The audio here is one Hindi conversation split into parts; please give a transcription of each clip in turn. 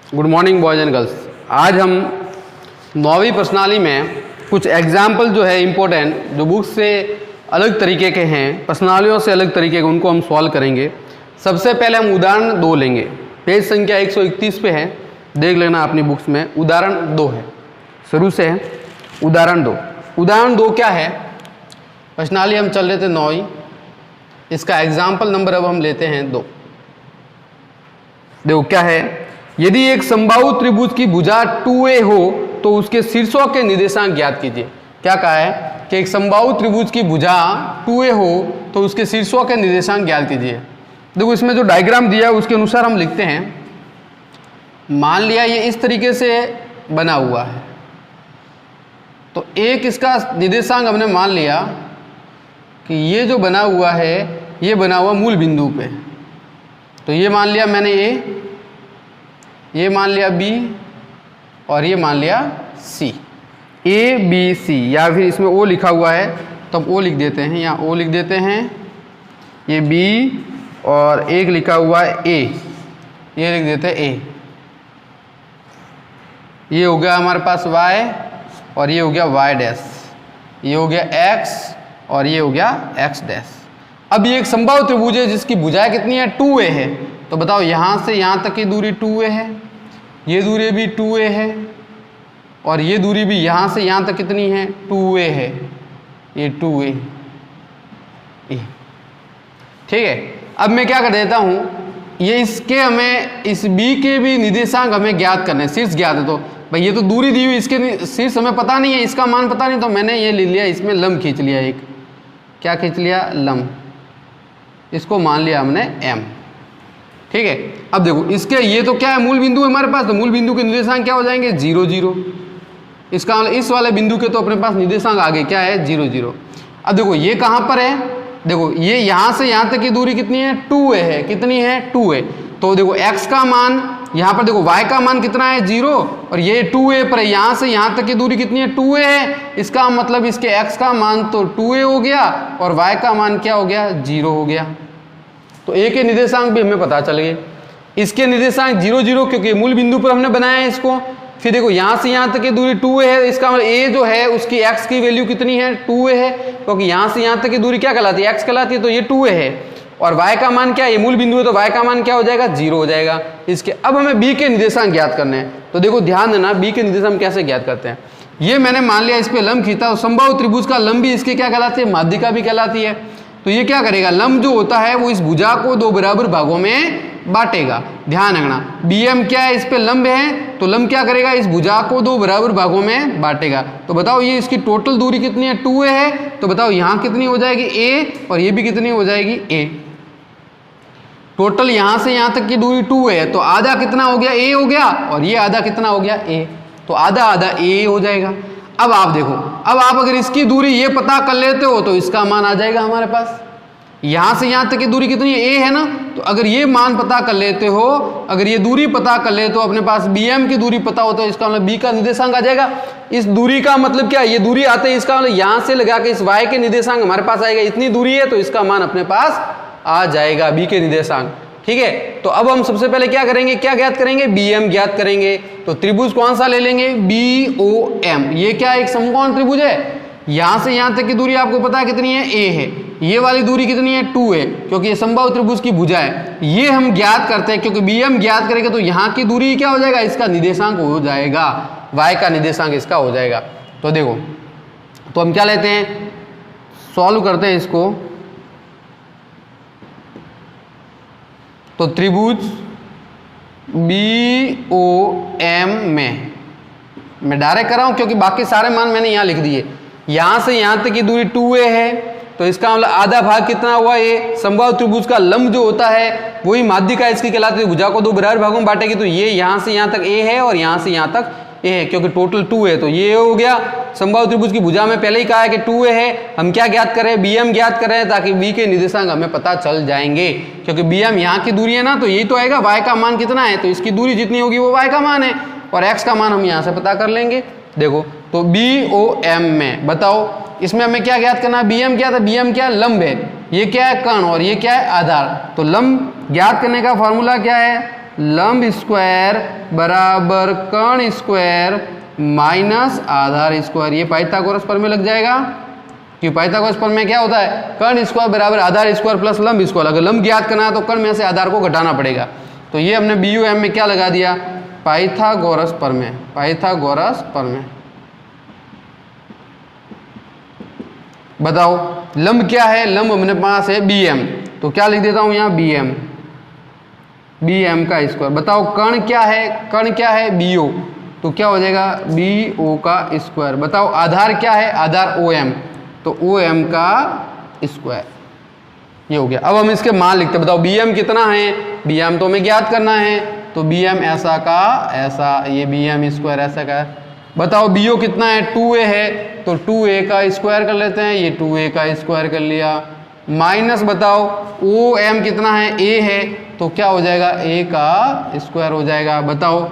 Good morning boys and girls. आज हम 9वीं प्रश्नावली में कुछ एग्जाम्पल जो है इम्पोर्टेंट, जो बुक से अलग तरीके के हैं, प्रश्नावलियों से अलग तरीके के, उनको हम सॉल्व करेंगे। सबसे पहले हम उदाहरण 2 लेंगे। पेज संख्या 131 पे है, देख लेना अपनी बुक्स में। उदाहरण 2 है, शुरू से है उदाहरण 2। उदाहरण 2 क्या है? प्रश्नावली हम चल रहे थे 9वीं, इसका एग्जाम्पल नंबर अब हम लेते हैं 2। देखो क्या है, यदि एक समबाहु त्रिभुज की भुजा 2a हो तो उसके शीर्षों के निर्देशांक ज्ञात कीजिए। क्या कहा है कि एक समबाहु त्रिभुज की भुजा 2a हो तो उसके शीर्षों के निर्देशांक ज्ञात कीजिए। देखो इसमें जो डायग्राम दिया है उसके अनुसार हम लिखते हैं। मान लिया ये इस तरीके से बना हुआ है, तो एक इसका निर्देशांक हमने मान लिया कि ये जो बना हुआ है ये बना हुआ मूल बिंदु पे, तो ये मान लिया मैंने A, ये मान लिया B और ये मान लिया C। A B C, या फिर इसमें O लिखा हुआ है तो हम O लिख देते हैं, यहाँ O लिख देते हैं। ये B और एक लिखा हुआ है A, ये लिख देते हैं A। ये हो गया हमारे पास Y और ये हो गया Y डैश, ये हो गया X और ये हो गया X डैश। अब ये एक समबाहु त्रिभुज है जिसकी भुजाएं कितनी है? 2a है। तो बताओ यहाँ से यहाँ तक की दूरी 2a है, ये दूरी भी 2a है और ये दूरी भी यहाँ से यहाँ तक कितनी है? 2a है, ये 2a। ठीक है, अब मैं क्या कर देता हूँ, ये इसके हमें इस b के भी निर्देशांक हमें ज्ञात करने हैं। शीर्ष ज्ञात है तो भाई ये तो दूरी दी हुई, इसके शीर्ष हमें पता नहीं है, इसका मान पता नहीं, तो मैंने ये ले लिया, इसमें लंब खींच लिया। एक क्या खींच लिया? लंब। इसको मान लिया हमने m। ठीक है, अब देखो इसके ये तो क्या है? मूल बिंदु है हमारे पास, तो मूल बिंदु के निर्देशांक क्या हो जाएंगे? 0 0। इसका मतलब इस वाले बिंदु के तो अपने पास निर्देशांक आगे क्या है? 0 0। अब देखो ये कहाँ पर है? देखो ये यहाँ से यहाँ तक की दूरी कितनी है? 2a है। कितनी है? 2a। तो देखो x का मान यहाँ पर, देखो y का मान कितना है? 0 और ये 2a पर है। यहाँ से यहाँ तक की दूरी कितनी है? 2a है। इसका मतलब इसके x का मान तो 2a हो गया और y का मान क्या हो गया? 0 हो गया। तो a के निर्देशांक भी हमें पता चल गए। इसके निर्देशांक 0 0, क्योंकि मूल बिंदु पर हमने बनाया है इसको। फिर देखो यहाँ से यहाँ तक की दूरी 2a है, इसका मतलब a जो है उसकी x की वैल्यू कितनी है? 2a है, क्योंकि यहाँ से यहाँ तक की दूरी क्या कहलाती है? x कहलाती है, तो ये 2a है। और y का मान क्या है? ये मूल बिंदु है तो y का मान क्या हो जाएगा? 0 हो जाएगा इसके। अब हमें b के निर्देशांक ज्ञात करने हैं, तो देखो ध्यान देना b के निर्देशांक कैसे ज्ञात करते हैं। ये मैंने मान लिया इस पे लंब खींचा, तो समबाहु त्रिभुज का लंब भी इसके क्या कहलाती है? माध्यिका भी कहलाती है। तो ये क्या करेगा? लंब जो होता है वो इस भुजा को 2 बराबर भागों में बांटेगा। ध्यान रखना, BM क्या है? इस पे लंब है, तो लंब क्या करेगा? इस भुजा को 2 बराबर भागों में बांटेगा। तो बताओ ये इसकी टोटल दूरी कितनी है? 2a है। तो बताओ यहाँ कितनी हो जाएगी? a, और ये भी कितनी हो जाएगी? a। टोटल यहाँ से यहाँ तक की दूरी 2a है, तो आधा कितना हो गया? a हो गया, और ये आधा कितना हो गया? a। तो आधा आधा a हो जाएगा। अब आप देखो, अब आप अगर इसकी दूरी ये पता कर लेते हो तो इसका मान आ जाएगा हमारे पास। यहाँ से यहाँ तक की दूरी कितनी है? a है ना, तो अगर ये मान पता कर लेते हो, अगर ये दूरी पता कर ले तो अपने पास BM की दूरी पता हो, तो इसका मतलब b का निर्देशांक आ जाएगा। इस दूरी का मतलब क्या है? ये दूरी आते हैं, इसका मतलब यहाँ से लगा के इस y के निर्देशांक हमारे पास आएगा। इतनी दूरी है तो इसका मान अपने पास आ जाएगा, b के निर्देशांक। ठीक है, तो अब हम सबसे पहले क्या करेंगे? क्या ज्ञात करेंगे? BM ज्ञात करेंगे। तो त्रिभुज कौन सा ले लेंगे? BOM। ये क्या एक समकोण त्रिभुज है। यहाँ से यहाँ तक की दूरी आपको पता है कितनी है? a है। ये वाली दूरी कितनी है? 2 है, क्योंकि ये समबाहु त्रिभुज की भुजा है। ये हम ज्ञात करते हैं, क्योंकि BM ज्ञात करेंगे तो यहाँ की दूरी क्या हो जाएगा? इसका निर्देशांक हो जाएगा, y का निर्देशांक इसका हो जाएगा। तो देखो, तो हम क्या लेते हैं? सॉल्व करते हैं इसको। तो त्रिभुज BOM में मैं डायरेक्ट कर रहा हूं, क्योंकि बाकी सारे मान मैंने यहां लिख दिए। यहां से यहां तक की दूरी 2a है, तो इसका मतलब आधा भाग कितना हुआ? ये समबाहु त्रिभुज का लंब जो होता है वही माध्यिका इसकी कहलाती है। भुजा को 2 बराबर भागों में बांटेगी, तो ये यहां से यहां तक a है और यहां से यहां तक a है, क्योंकि टोटल 2 है। तो ये हो गया समबाहु त्रिभुज की भुजा में पहले ही कहा है कि 2a है। हम क्या ज्ञात कर रहे हैं? BM ज्ञात कर रहे हैं, ताकि b के निर्देशांक हमें पता चल जाएंगे। क्योंकि BM यहाँ की दूरी है ना, तो यही तो आएगा। y का मान कितना है? तो इसकी दूरी जितनी होगी वो y का मान है, और x का मान हम यहाँ से पता कर लेंगे। देखो, तो BOM में बताओ इसमें हमें क्या ज्ञात करना है? BM क्या था? BM क्या? लंब है। ये क्या है? कर्ण, और ये क्या है? आधार। तो लंब ज्ञात करने का फॉर्मूला क्या है? लंब स्क्वायर बराबर कर्ण स्क्वायर माइनस आधार स्क्वायर। ये पाइथागोरस प्रमेय लग जाएगा कि पाइथागोरस प्रमेय क्या होता है, कर्ण स्क्वायर बराबर आधार स्क्वायर प्लस लंब स्क्वायर। अगर लंब ज्ञात करना है तो कर्ण में से आधार को घटाना पड़ेगा। तो ये हमने BUM में क्या लगा दिया, पाइथागोरस प्रमेय, पाइथागोरस प्रमेय। बताओ लंब क्या है, लंब अपने पास है BM, तो क्या लिख देता हूं यहां BM का स्क्वायर। बताओ कर्ण क्या है, कर्ण क्या है BO, तो क्या हो जाएगा BO का स्क्वायर। बताओ आधार क्या है, आधार OM, तो OM का स्क्वायर। ये हो गया। अब हम इसके मान लिखते हैं। बताओ BM कितना है, BM तो हमें ज्ञात करना है, तो BM ऐसा का ऐसा, ये BM स्क्वायर ऐसा का। बताओ BO कितना है, 2A है, तो 2A का स्क्वायर कर लेते हैं, ये 2A का स्क्वायर कर लिया। माइनस बताओ OM कितना है, A है, तो क्या हो जाएगा A का स्क्वायर हो जाएगा। बताओ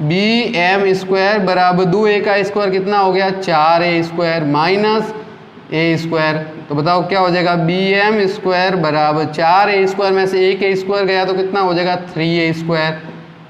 BM स्क्वायर बराबर 2A का स्क्वायर कितना हो गया, 4A square minus A square. तो बताओ क्या हो जाएगा, BM स्क्वायर बराबर 4A स्क्वायर में से A स्क्वायर गया तो कितना हो जाएगा 3A स्क्वायर।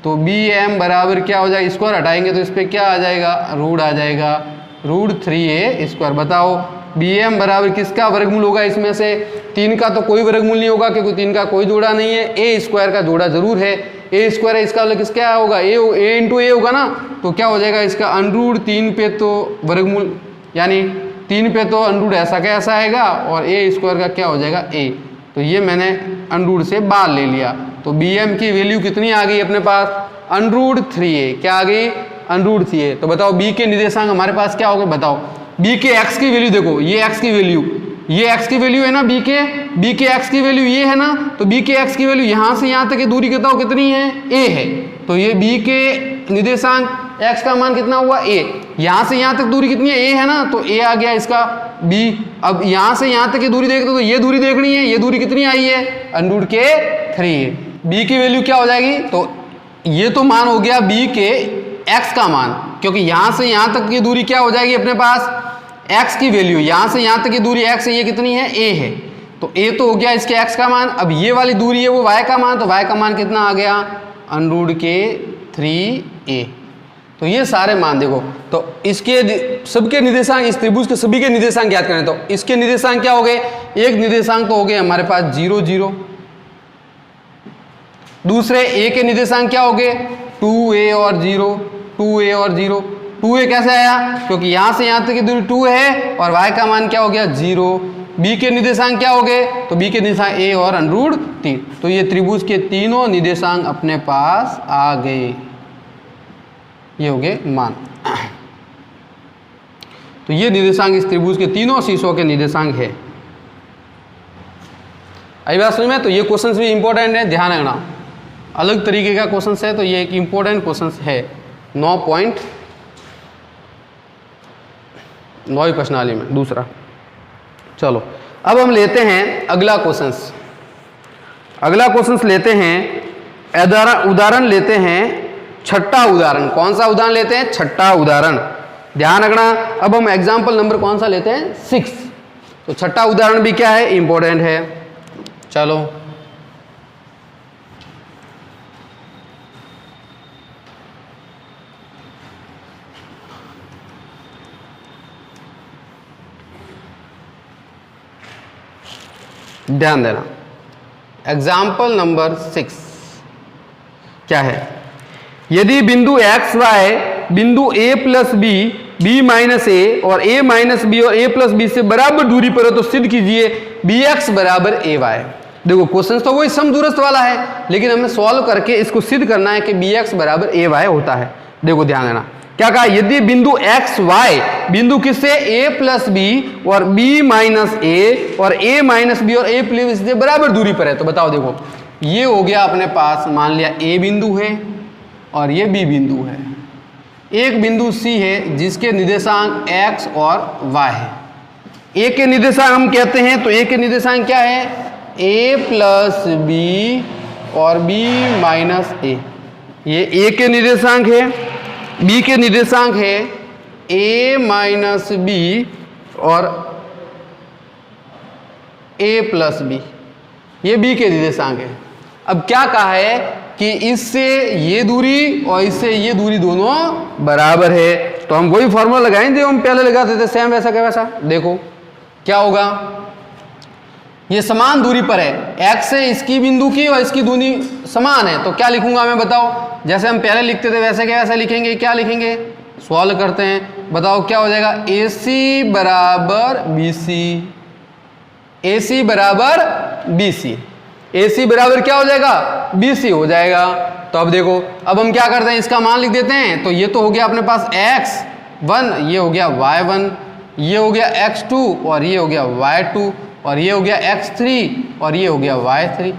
तो BM बराबर क्या हो जाएगा, स्क्वायर हटाएंगे तो इस पर क्या आ जाएगा, रूट आ जाएगा, रूट 3A स्क्वायर। बताओ BM बराबर किसका वर्गमूल होगा, इसमें से 3 का तो कोई वर्गमूल नहीं होगा क्योंकि 3 का कोई जोड़ा नहीं है, A स्क्वायर का जोड़ा जरूर है। A स्क्वायर है, इसका मतलब किसका होगा, A इंटू A होगा ना, तो क्या हो जाएगा इसका अनरूट 3 पे तो वर्गमूल, यानी 3 पे तो अनरूट ऐसा का ऐसा आएगा और A स्क्वायर का क्या हो जाएगा A। तो ये मैंने अनरूट से बाहर ले लिया। तो BM की वैल्यू कितनी आ गई अपने पास, अनरूट 3A। क्या आ गई, अनरूट 3A। तो बताओ B के निर्देशांक हमारे पास क्या हो गए, बताओ B के x की वैल्यू देखो, ये x की वैल्यू, ये x की वैल्यू है ना, B के x की वैल्यू ये है ना, तो B के x की वैल्यू यहाँ से यहाँ तक की दूरी बताओ कितनी है, A है। तो ये B के निर्देशांक x का मान कितना हुआ A, यहाँ से यहाँ तक दूरी कितनी है, A है ना, तो A आ गया इसका B। अब यहाँ से यहाँ तक की दूरी देख दो, तो ये दूरी देखनी है, ये दूरी कितनी आई है, अनरूट के 3A। B की वैल्यू क्या हो जाएगी, तो ये तो मान हो गया B के x का मान, क्योंकि यहाँ से यहाँ तक की दूरी क्या हो जाएगी अपने पास x की वैल्यू, यहाँ से यहाँ तक की दूरी x है, ये कितनी है A है, तो A तो हो गया इसके x का मान। अब ये वाली दूरी है वो y का मान, तो y का मान कितना आ गया, अनरूट के 3A। तो ये सारे मान देखो, तो इसके सबके निर्देशांक, इस त्रिभुज के सभी के निर्देशांक ज्ञात करें, तो इसके निर्देशांक क्या हो गए, एक निर्देशांक तो हो गए हमारे पास 0 0, दूसरे A के निर्देशांक क्या हो गए 2A और 0, 2A और 0। 2A कैसे आया, क्योंकि यहाँ से यहाँ तक की दूरी 2 है और y का मान क्या हो गया 0। B के निर्देशांक क्या हो गए, तो B के निर्देशांक A और अनरूट 3। तो ये त्रिभुज के तीनों निर्देशांक अपने पास आ गए, ये हो गए मान। तो ये निर्देशांक इस त्रिभुज के तीनों शीर्षों के निर्देशांक है। आई बात समझ में। तो ये क्वेश्चन भी इंपॉर्टेंट है, ध्यान रखना, अलग तरीके का क्वेश्चन है, तो ये एक इंपॉर्टेंट क्वेश्चन है 9.9 प्रश्नावली में दूसरा। चलो अब हम लेते हैं अगला क्वेश्चन। अगला क्वेश्चन लेते हैं, उदाहरण लेते हैं छठा उदाहरण। कौन सा उदाहरण लेते हैं, छठा उदाहरण, ध्यान रखना। अब हम एग्जाम्पल नंबर कौन सा लेते हैं 6। तो छठा उदाहरण भी क्या है, इंपॉर्टेंट है। चलो ध्यान देना, एग्जाम्पल नंबर 6 क्या है, यदि बिंदु x y बिंदु a plus B, b minus ए और a माइनस बी और a प्लस बी से बराबर दूरी पर हो तो सिद्ध कीजिए bx बराबर ay। देखो क्वेश्चन तो वही समदूरस्थ वाला है, लेकिन हमें सॉल्व करके इसको सिद्ध करना है कि bx बराबर ay होता है। देखो ध्यान देना, क्या कहा, यदि बिंदु x y बिंदु किससे a प्लस बी और b माइनस ए और a माइनस बी और a प्लस से बराबर दूरी पर है, तो बताओ देखो ये हो गया अपने पास, मान लिया a बिंदु है और ये b बिंदु है। एक बिंदु c है जिसके निर्देशांक x और y है। a के निर्देशांक हम कहते हैं, तो a के निर्देशांक क्या है, a प्लस बी और b माइनस ए, ये a के निर्देशांक है। b के निर्देशांक है a माइनस बी और a प्लस बी, ये b के निर्देशांक है। अब क्या कहा है कि इससे ये दूरी और इससे ये दूरी दोनों बराबर है, तो हम वही फॉर्मूला लगाएंगे हम पहले लगाते थे, सेम वैसा का वैसा। देखो क्या होगा, ये समान दूरी पर है, x से इसकी बिंदु की और इसकी दूरी समान है, तो क्या लिखूंगा मैं बताओ, जैसे हम पहले लिखते थे वैसे क्या वैसा लिखेंगे, क्या लिखेंगे, सॉल्व करते हैं, बताओ क्या हो जाएगा, AC बराबर BC, AC बराबर BC, AC बराबर क्या हो जाएगा, BC हो जाएगा। तो अब देखो, अब हम क्या करते हैं, इसका मान लिख देते हैं, तो ये तो हो गया अपने पास x1, ये हो गया y1, ये हो गया x2 और ये हो गया y2 और ये हो गया x3 और ये हो गया y3।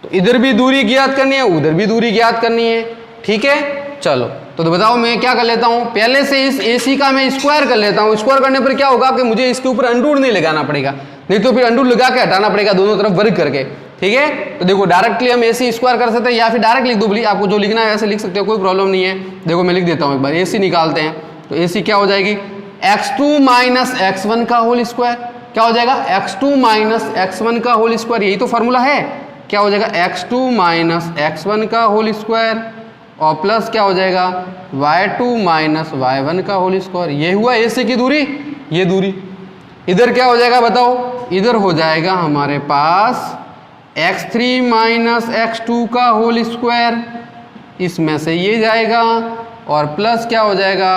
तो इधर भी दूरी ज्ञात करनी है, उधर भी दूरी ज्ञात करनी है, ठीक है। चलो तो बताओ मैं क्या कर लेता हूं, पहले से इस AC का मैं स्क्वायर कर लेता हूं। स्क्वायर करने पर क्या होगा कि मुझे इसके ऊपर अंडूर नहीं लगाना पड़ेगा, नहीं तो फिर अंडूर लगा के हटाना पड़ेगा दोनों तरफ वर्ग करके, ठीक है। तो देखो डायरेक्टली हम AC स्क्वायर कर सकते हैं या फिर डायरेक्ट लिख दो, बोलिए आपको जो लिखना है ऐसे लिख सकते हो, कोई प्रॉब्लम नहीं है। देखो मैं लिख देता हूं एक बार, AC निकालते हैं, तो AC क्या हो जाएगी, x2 माइनस x1 का होल स्क्वायर, क्या हो जाएगा, x2 माइनस x1 का होल स्क्वायर, यही तो फॉर्मूला है। क्या हो जाएगा, x2 माइनस x1 का होल स्क्वायर और प्लस क्या हो जाएगा, y2 माइनस y1 का होल स्क्वायर। ये हुआ AC की दूरी, ये दूरी। इधर क्या हो जाएगा बताओ, इधर हो जाएगा हमारे पास x3 माइनस x2 का होल स्क्वायर, इसमें से ये जाएगा और प्लस क्या हो जाएगा,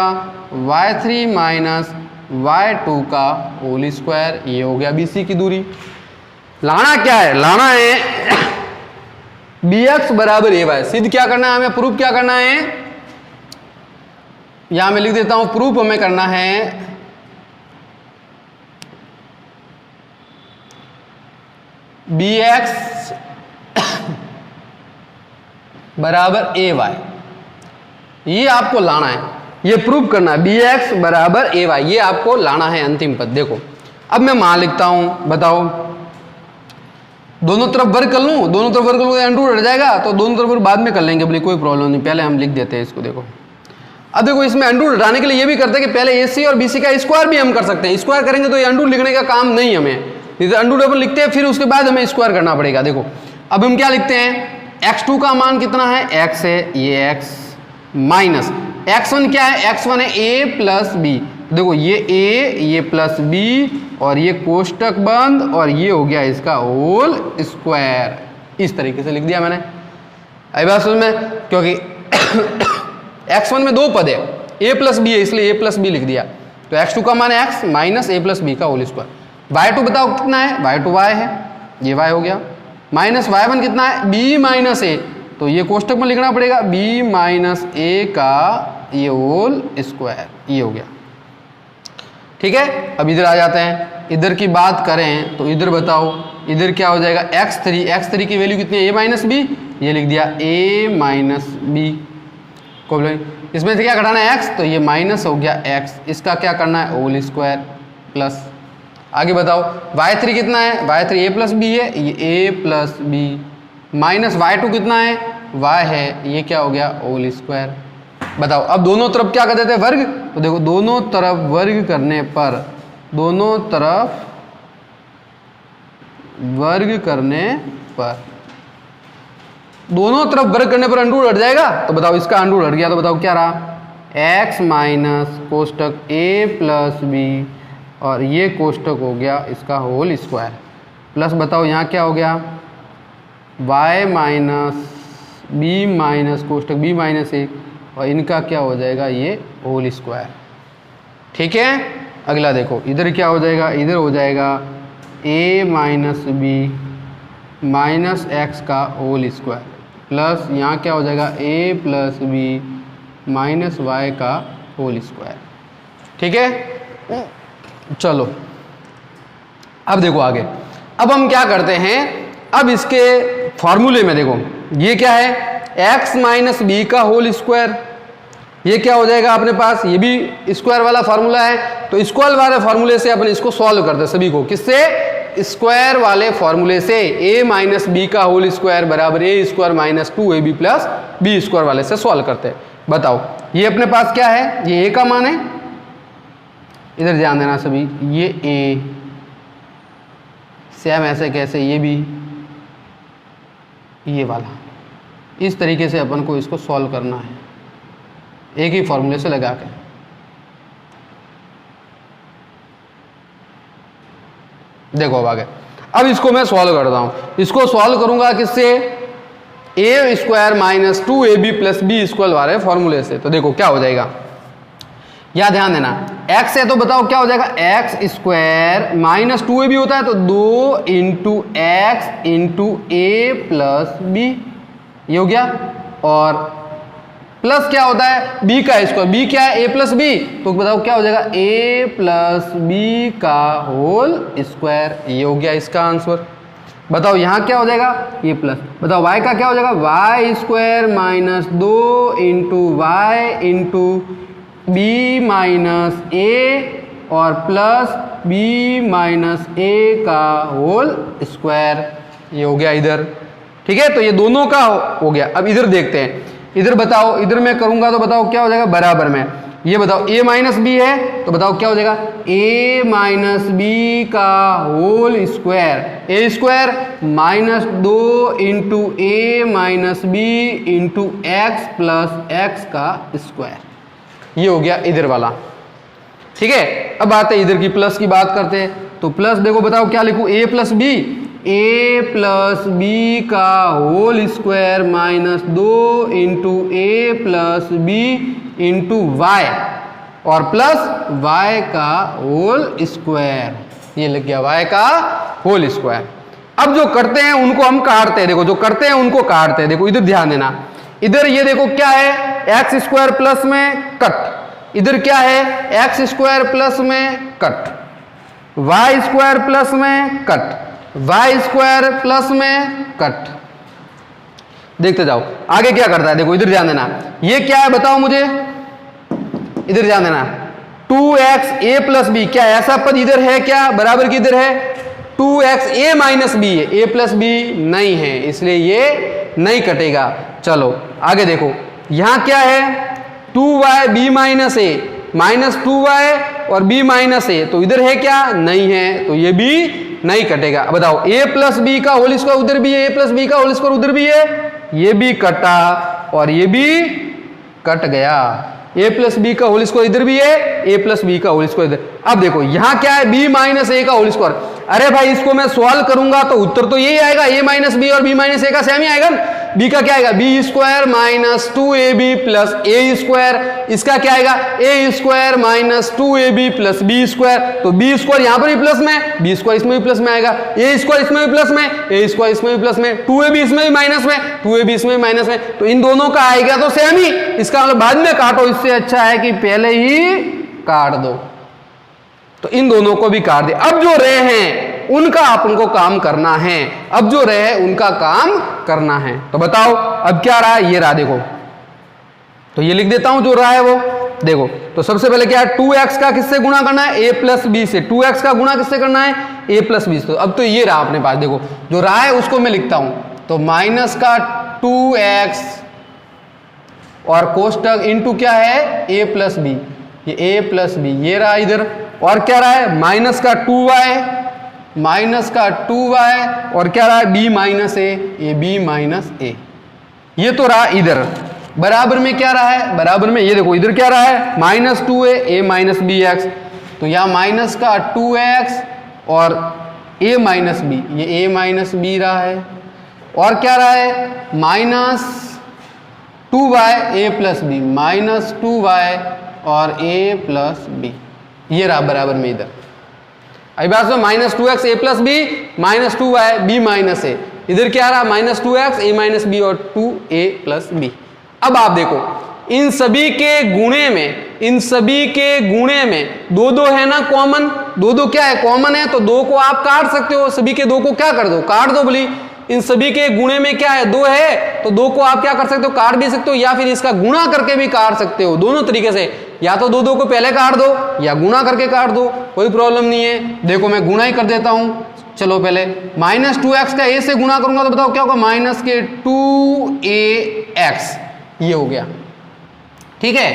y3 माइनस y2 का होल स्क्वायर, ये हो गया BC की दूरी। लाना क्या है, लाना है bx बराबर ay, सिद्ध क्या करना है हमें, प्रूफ क्या करना है, यहां मैं लिख देता हूं, प्रूफ हमें करना है bx बराबर ay, ये आपको लाना है, ये प्रूफ करना है, bx बराबर ay, ये आपको लाना है अंतिम पद। देखो अब मैं मान लिखता हूं, बताओ दोनों तरफ वर्ग कर लूं, दोनों तरफ वर्ग करूंगा अंडर रूट हट जाएगा, तो दोनों तरफ वर्ग बाद में कर लेंगे, बोले कोई प्रॉब्लम नहीं, पहले हम लिख देते हैं इसको। देखो अब देखो इसमें अंडर रूट हटाने के लिए ये भी करते हैं कि पहले AC और BC का स्क्वायर भी हम कर सकते हैं, स्क्वायर करेंगे तो ये अंडर रूट लिखने का काम नहीं हमें, नहीं तो अंडर रूट अपन लिखते हैं फिर उसके बाद हमें स्क्वायर करना पड़ेगा। देखो अब हम क्या लिखते हैं, x2 का मान कितना है, x है, ये x माइनस x1 क्या है, x1 है a प्लस बी, देखो ये a, ये प्लस b और ये कोष्टक बंद और ये हो गया इसका होल स्क्वायर, इस तरीके से लिख दिया मैंने। आई बात समझ में, क्योंकि x1 में दो पद है, a प्लस बी है, इसलिए a प्लस बी लिख दिया। तो x2 का मान है x minus a plus B का होल स्क्वायर। y2 बताओ कितना है, y2 y है, ये y हो गया, माइनस y1 कितना है, b माइनस a, तो ये कोष्टक में लिखना पड़ेगा b माइनस a का ये होल स्क्वायर, ये हो गया, ठीक है। अब इधर आ जाते हैं, इधर की बात करें तो इधर बताओ, इधर क्या हो जाएगा, x3 की वैल्यू कितनी है, a माइनस बी, ये लिख दिया a माइनस बी को, इसमें से क्या घटाना है x, तो ये माइनस हो गया x, इसका क्या करना है होल स्क्वायर प्लस। आगे बताओ y3 कितना है, y3 a प्लस बी है, ये a plus B minus y2 कितना है, y है, ये क्या हो गया होल स्क्वायर। बताओ अब दोनों तरफ क्या कर देते हैं वर्ग, तो देखो दोनों तरफ वर्ग करने पर, दोनों तरफ वर्ग करने पर, दोनों तरफ वर्ग करने पर अंडर रूट हट जाएगा, तो बताओ इसका अंडर रूट हट गया, तो बताओ क्या रहा, x माइनस कोष्टक a प्लस बी और ये कोष्टक हो गया इसका होल स्क्वायर प्लस, बताओ यहाँ क्या हो गया, y माइनस बी माइनस कोष्टक b माइनस a और इनका क्या हो जाएगा ये होल स्क्वायर, ठीक है। अगला देखो इधर क्या हो जाएगा, इधर हो जाएगा a minus B minus X का होल स्क्वायर प्लस यहाँ क्या हो जाएगा a plus B minus Y का होल स्क्वायर, ठीक है। चलो अब देखो आगे, अब हम क्या करते हैं, अब इसके फॉर्मूले में देखो ये क्या है, x माइनस बी का होल स्क्वायर, ये क्या हो जाएगा अपने पास, ये भी स्क्वायर वाला फार्मूला है, तो स्क्वायर वाले फार्मूले से अपन इसको सॉल्व करते हैं सभी को, किससे, स्क्वायर वाले फार्मूले से, a माइनस बी का होल स्क्वायर बराबर a square minus 2ab plus B square वाले से सॉल्व करते हैं। बताओ ये अपने पास क्या है, ये a का मान है, इधर ध्यान देना सभी, ये a सेम ऐसे कैसे, ये भी ये वाला, इस तरीके से अपन को इसको सॉल्व करना है, एक ही फॉर्मूले से लगा के। देखो अब आगे, अब इसको मैं सॉल्व करता हूं। इसको सॉल्व करूंगा किससे? A square minus 2ab plus B square वाले फॉर्मूले से। तो देखो क्या हो जाएगा, या ध्यान देना, x है तो बताओ क्या हो जाएगा, एक्स स्क्वायर माइनस 2ab होता है तो 2 into x into A plus B, ये हो गया। और प्लस क्या होता है, b का स्क्वायर, b क्या है, a प्लस बी, तो बताओ क्या हो जाएगा, a प्लस बी का होल स्क्वायर, ये हो गया इसका आंसर। बताओ यहाँ क्या हो जाएगा, ये प्लस, बताओ y का क्या हो जाएगा, y square minus 2 into y into b minus ए और प्लस बी माइनस ए का होल स्क्वायर, ये हो गया इधर। ठीक है, तो ये दोनों का हो गया। अब इधर देखते हैं, इधर बताओ, इधर मैं करूंगा तो बताओ क्या हो जाएगा, बराबर में ये बताओ a माइनस बी है तो बताओ क्या हो जाएगा, a माइनस बी का whole square, a square minus 2 into a minus b into x plus x का स्क्वायर, ये हो गया इधर वाला। ठीक है, अब आते हैं इधर की प्लस की बात करते हैं। तो प्लस देखो, बताओ क्या लिखूं, a plus B, A plus B का whole square minus 2 into A plus B into Y और प्लस वाई का होल स्क्वायर, ये लग गया वाई का होल स्क्वायर। अब जो करते हैं उनको हम काटते हैं, देखो जो करते हैं उनको काटते हैं। देखो इधर ध्यान देना, इधर ये देखो क्या है, एक्स स्क्वायर प्लस में कट, इधर क्या है, एक्स स्क्वायर प्लस में कट, वाई स्क्वायर प्लस में कट, वाई स्क्वायर प्लस में कट। देखते जाओ आगे क्या करता है। देखो इधर ध्यान देना, ये क्या है बताओ मुझे, इधर ध्यान देना, 2x a प्लस बी, क्या ऐसा पद इधर है क्या, बराबर की इधर है, 2x a माइनस बी है, a प्लस बी नहीं है, इसलिए ये नहीं कटेगा। चलो आगे देखो, यहां क्या है, 2y b माइनस ए, माइनस 2y और b माइनस ए, तो इधर है क्या, नहीं है, तो ये भी नहीं कटेगा। बताओ a प्लस बी का होल स्क्वायर उधर भी है, a प्लस बी का होल स्क्वायर उधर भी है, ये भी कटा और ये भी कट गया। a प्लस बी का होल स्क्वायर इधर भी है, a प्लस बी का होल स्क्वायर इधर। अब देखो यहाँ क्या है, b माइनस ए का होल स्क्वायर। अरे भाई इसको मैं सॉल्व करूंगा तो उत्तर तो यही आएगा, a माइनस बी और b माइनस ए का सेम ही आएगा। b का क्या आएगा, b square minus 2ab plus a square, इसका क्या आएगा, a square minus 2ab plus B square, तो b स्क्वायर यहाँ पर भी प्लस में, b स्क्वायर इसमें भी प्लस में आएगा, a स्क्वायर इसमें भी प्लस में, a स्क्वायर इसमें भी प्लस में, 2ab इसमें भी माइनस में, 2ab इसमें भी माइनस में, तो इन दोनों का आएगा तो सेम ही। इसका मतलब बाद में काटो, इससे अच्छा है कि पहले ही काट दो। तो इन दोनों को भी काट दे। अब जो रहे हैं उनका अपन को काम करना है, अब जो रहे उनका काम करना है। तो बताओ अब क्या रहा है, ये रहा देखो, तो ये लिख देता हूं जो रहा है वो। देखो तो सबसे पहले क्या है, 2x का किससे गुणा करना है, a प्लस बी से, 2x का गुणा किससे करना है, a प्लस बी से। तो अब तो ये रहा अपने पास, देखो जो रहा है उसको मैं लिखता हूं, तो माइनस का 2x और कोष्टक इंटू क्या है, a प्लस बी, ये a प्लस बी, ये रहा इधर। और क्या रहा है, माइनस का 2y, माइनस का 2y और क्या रहा है, b माइनस ए, b माइनस ए, ये तो रहा इधर। बराबर में क्या रहा है, बराबर में ये देखो इधर क्या रहा है, minus 2a, a minus B X, तो यहाँ माइनस का 2x और a माइनस बी, ये a माइनस बी रहा है। और क्या रहा है, minus 2y a plus B, minus 2y और a प्लस बी, ये रहा बराबर में इधर। अभी बात में minus 2x a plus B minus 2y b minus a, इधर क्या रहा, minus 2x a minus B और 2a प्लस बी। अब आप देखो इन सभी के गुणे में, इन सभी के गुणे में दो दो है ना कॉमन, दो दो क्या है कॉमन है, तो दो को आप काट सकते हो, सभी के दो को क्या कर दो, काट दो बोली। इन सभी के गुणे में क्या है, दो है, तो दो को आप क्या कर सकते हो, काट भी सकते हो, या फिर इसका गुणा करके भी काट सकते हो, दोनों तरीके से। या तो दो दो को पहले काट दो या गुणा करके काट दो, कोई प्रॉब्लम नहीं है। देखो मैं गुणा ही कर देता हूं, चलो पहले माइनस 2x का a से गुणा करूंगा तो बताओ क्या होगा, माइनस के 2ax, ये हो गया। ठीक है,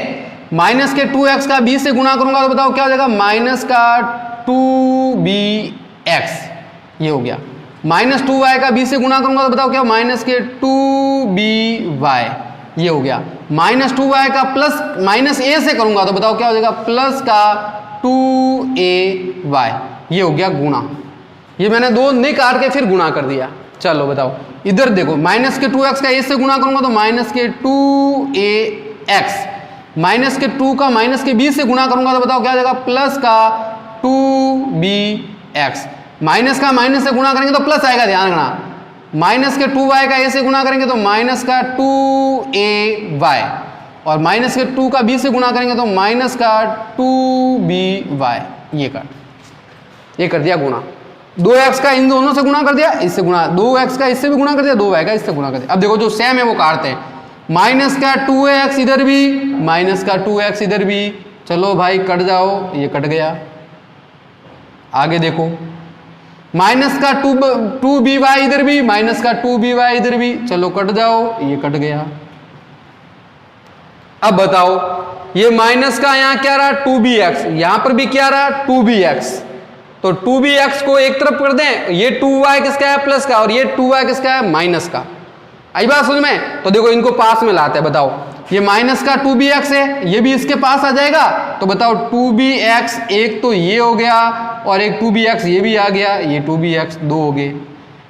माइनस के 2x का b से गुणा करूंगा तो बताओ क्या हो जाएगा, माइनस का 2bx, ये हो गया। -2y का b से गुणा करूंगा तो बताओ क्या, माइनस के 2by, ये हो गया। -2y का प्लस -a से करूंगा तो बताओ क्या हो जाएगा, प्लस का 2ay, ये हो गया गुणा। ये मैंने दो नहीं काट के फिर गुणा कर दिया। चलो बताओ इधर देखो, माइनस के 2x का a से गुणा करूंगा तो माइनस के 2ax, माइनस के 2 का माइनस के b से गुणा करूंगा तो बताओ क्या हो जाएगा, प्लस का 2bx, माइनस का माइनस से गुणा करेंगे तो प्लस आएगा, ध्यान रखना। माइनस के 2y का a से गुणा करेंगे तो माइनस का 2ay, और माइनस के 2 का b से गुणा करेंगे तो माइनस का 2by, ये कर दिया गुणा। 2x का इन दोनों से गुणा कर दिया, इससे गुणा, 2x का इससे भी गुणा कर दिया, 2y का इससे गुणा कर दिया। अब देखो जो सेम है वो काटते हैं, माइनस का 2x इधर भी, माइनस का 2x इधर भी, चलो भाई कट जाओ, ये कट गया। आगे देखो, माइनस का 2by इधर भी, माइनस का 2by इधर भी, चलो कट जाओ, ये कट गया। अब बताओ ये माइनस का यहाँ क्या रहा, 2bx, यहां पर भी क्या रहा, 2bx, तो 2bx को एक तरफ कर दें, ये 2y किसका है, प्लस का, और ये 2y किसका है, माइनस का। आई बात समझ में? तो देखो इनको पास में लाते हैं, बताओ ये माइनस का 2bx है, ये भी इसके पास आ जाएगा, तो बताओ 2bx एक तो ये हो गया, और एक 2bx ये भी आ गया, ये 2bx दो हो गए।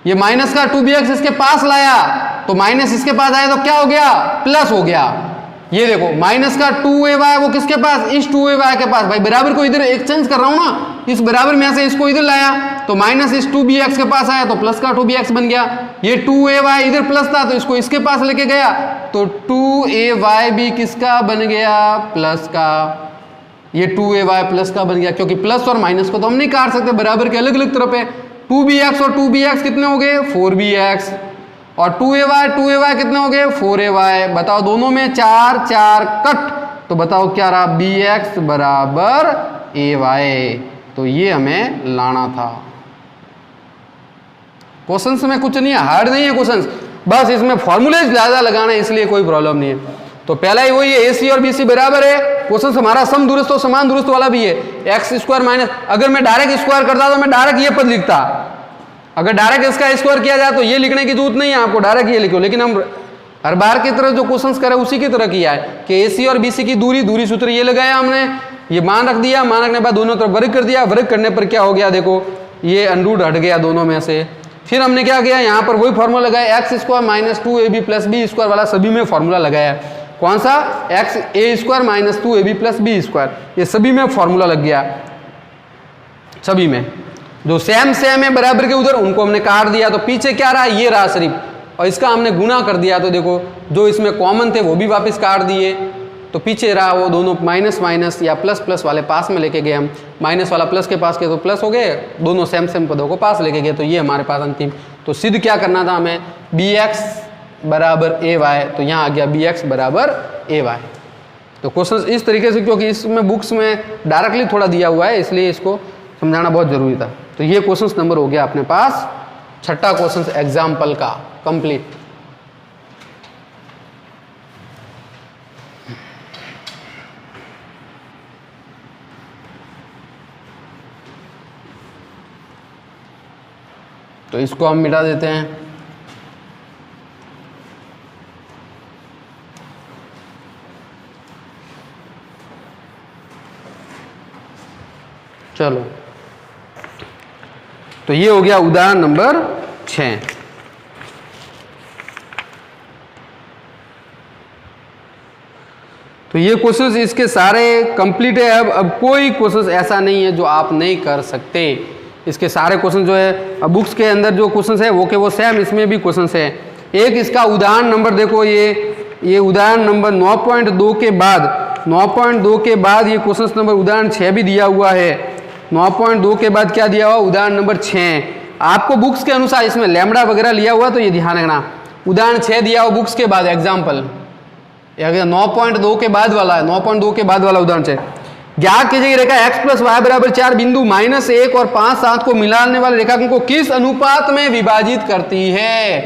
ये माइनस का 2bx इसके पास लाया तो माइनस इसके पास आया तो क्या हो गया, प्लस हो गया। ये देखो माइनस का 2ay वो किसके पास, इस 2ay के पास। भाई बराबर को इधर एक्सचेंज कर रहा हूं ना, इस बराबर में से इसको इधर लाया तो माइनस इस 2bx के पास आया तो प्लस का 2bx बन गया। ये 2ay इधर प्लस था तो इसको इसके पास लेके गया तो 2ay भी किसका बन गया, प्लस का। ये 2ay प्लस का बन गया, क्योंकि प्लस और माइनस को तो हम नहीं काट सकते, बराबर के अलग अलग तरफ है। 2bx और 2bx कितने हो गए, 4bx, और 2ay कितने हो गए, 4ay। बताओ दोनों में 4 4 कट, तो बताओ क्या रहा, bx बराबर ay। तो ये हमें लाना था। क्वेश्चंस में कुछ नहीं है, हार्ड नहीं है क्वेश्चंस, बस इसमें फॉर्मूले ज्यादा लगाना है, इसलिए कोई प्रॉब्लम नहीं है। तो पहला ही वही है, AC और BC बराबर है। क्वेश्चन हमारा सम दुरुस्त और समान दुरुस्त वाला भी है। एक्स स्क्वायर माइनस, अगर मैं डायरेक्ट स्क्वायर करता तो मैं डायरेक्ट ये पद लिखता, अगर डायरेक्ट इसका स्क्वायर किया जाए तो ये लिखने की जरूरत नहीं है आपको, डायरेक्ट ये लिखो। लेकिन हम हर बार की तरह जो क्वेश्चंस करे उसी की तरह किया है कि AC और BC की दूरी सूत्र ये लगाया हमने, ये मान रख दिया, मान रखने के बाद दोनों तरफ वर्ग कर दिया, वर्ग करने पर क्या हो गया, देखो ये अंडरूट हट गया दोनों में से। फिर हमने क्या किया, यहाँ पर वही फॉर्मूला लगाया, x square minus 2ab plus B square वाला सभी में फॉर्मूला लगाया। कौन सा, x a square minus 2ab plus B square, ये सभी में फॉर्मूला लग गया। सभी में जो सेम है बराबर के उधर, उनको हमने काट दिया, तो पीछे क्या रहा, ये रहा सिर्फ, और इसका हमने गुना कर दिया। तो देखो जो इसमें कॉमन थे वो भी वापस काट दिए, तो पीछे रहा वो दोनों माइनस माइनस या प्लस प्लस वाले पास में लेके गए हम, माइनस वाला प्लस के पास गए तो प्लस हो गए, दोनों सेम पदों को पास लेके गए, तो ये हमारे पास अंतिम। तो सिद्ध क्या करना था हमें, bx बराबर ay, तो यहाँ आ गया bx बराबर ay। तो क्वेश्चन इस तरीके से, क्योंकि इसमें बुक्स में डायरेक्टली थोड़ा दिया हुआ है इसलिए इसको समझाना बहुत जरूरी था। तो ये क्वेश्चन नंबर हो गया अपने पास छठा क्वेश्चन एग्जाम्पल का कंप्लीट। तो इसको हम मिटा देते हैं। चलो, तो ये हो गया उदाहरण नंबर 6। तो ये क्वेश्चंस इसके सारे कंप्लीट है। अब कोई क्वेश्चंस ऐसा नहीं है जो आप नहीं कर सकते। इसके सारे क्वेश्चन जो है बुक्स के अंदर जो क्वेश्चंस है वो के वो सेम इसमें भी क्वेश्चंस है। एक इसका उदाहरण नंबर देखो, ये उदाहरण नंबर 9.2 के बाद 9.2 के बाद ये क्वेश्चन नंबर उदाहरण 6 भी दिया हुआ है। 9.2 के बाद क्या दिया हुआ, उदाहरण नंबर 6। आपको बुक्स के अनुसार इसमें लैम्बडा वगैरह लिया हुआ, तो ये ध्यान रखना। उदाहरण 6 दिया हुआ बुक्स के बाद एग्जाम्पल 9.2 के बाद वाला है, 9.2 के बाद वाला उदाहरण 6। ज्ञात कीजिए रेखा x प्लस वाई बराबर 4 बिंदु -1 और 5 7 को मिलाने वाले रेखाखंड को किस अनुपात में विभाजित करती है।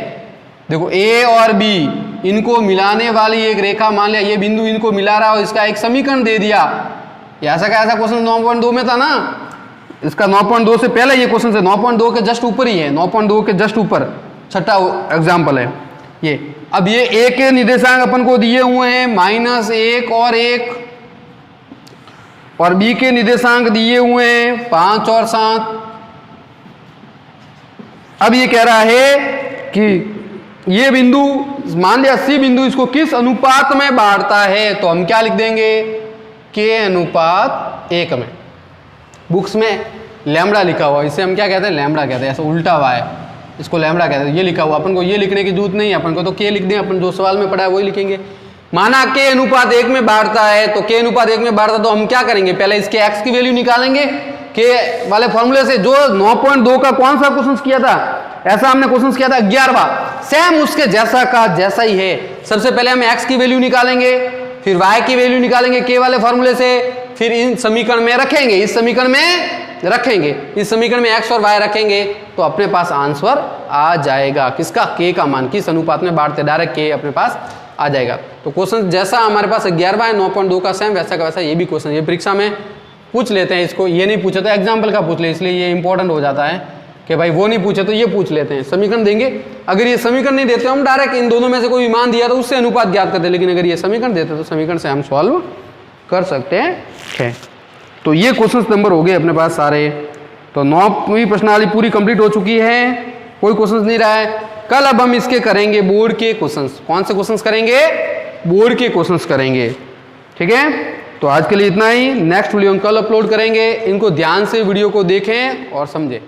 देखो a और b इनको मिलाने वाली एक रेखा, मान लिया ये बिंदु इनको मिला रहा और इसका एक समीकरण दे दिया। ऐसा का ऐसा क्वेश्चन 9.2 में था ना, इसका 9.2 से पहले ये क्वेश्चन है, 9.2 के जस्ट ऊपर ही है, 9.2 के जस्ट ऊपर छठा एग्जाम्पल है ये। अब ये ए के निर्देशांक अपन को दिए हुए हैं -1 और 1, और बी के निर्देशांक दिए हुए हैं 5 और 7। अब ये कह रहा है कि ये बिंदु, मान लिया सी बिंदु, इसको किस अनुपात में बांटता है, तो हम क्या लिख देंगे, के अनुपात 1 में। बुक्स में लैम्बडा लिखा हुआ, इसे हम क्या कहते हैं, लैम्बडा कहते हैं, ऐसा उल्टा हुआ है, इसको लैम्बडा कहते हैं। ये लिखा हुआ, अपन को ये लिखने की जरूरत नहीं है, अपन को तो के लिख दें, अपन जो सवाल में पढ़ा है वही लिखेंगे। माना के अनुपात 1 में बांटता है, तो के अनुपात 1 में बांटता, तो हम क्या करेंगे, पहले इसके एक्स की वैल्यू निकालेंगे के वाले फॉर्मूले से, जो 9.2 का कौन सा क्वेश्चन किया था, ऐसा हमने क्वेश्चन किया था 11वां, सेम उसके जैसा का जैसा ही है। सबसे पहले हम एक्स की वैल्यू निकालेंगे, फिर वाई की वैल्यू निकालेंगे के वाले फॉर्मूले से, फिर इन समीकरण में रखेंगे, इस समीकरण में रखेंगे, इस समीकरण में एक्स और वाई रखेंगे, तो अपने पास आंसर आ जाएगा किसका, के का मान, किस अनुपात में बांटते, डायरेक्ट के अपने पास आ जाएगा। तो क्वेश्चन जैसा हमारे पास 11वां है 9.2 का सेम वैसा का वैसा ये भी क्वेश्चन, ये परीक्षा में पूछ लेते हैं इसको, ये नहीं पूछे तो एग्जाम्पल का पूछ ले, इसलिए ये इंपॉर्टेंट हो जाता है कि भाई वो नहीं पूछे तो ये पूछ लेते हैं। समीकरण देंगे, अगर ये समीकरण नहीं देते हम डायरेक्ट इन दोनों में से कोई मान दिया तो उससे अनुपात ज्ञात करते, लेकिन अगर ये समीकरण देते तो समीकरण से हम सॉल्व कर सकते हैं। तो ये क्वेश्चन नंबर हो गए अपने पास सारे। तो 9वीं प्रश्नावली पूरी कंप्लीट हो चुकी है, कोई क्वेश्चन नहीं रहा है। कल अब हम इसके करेंगे बोर्ड के क्वेश्चंस। कौन से क्वेश्चंस करेंगे, बोर्ड के क्वेश्चंस करेंगे, ठीक है। तो आज के लिए इतना ही, नेक्स्ट वीडियो हम कल अपलोड करेंगे। इनको ध्यान से वीडियो को देखें और समझें।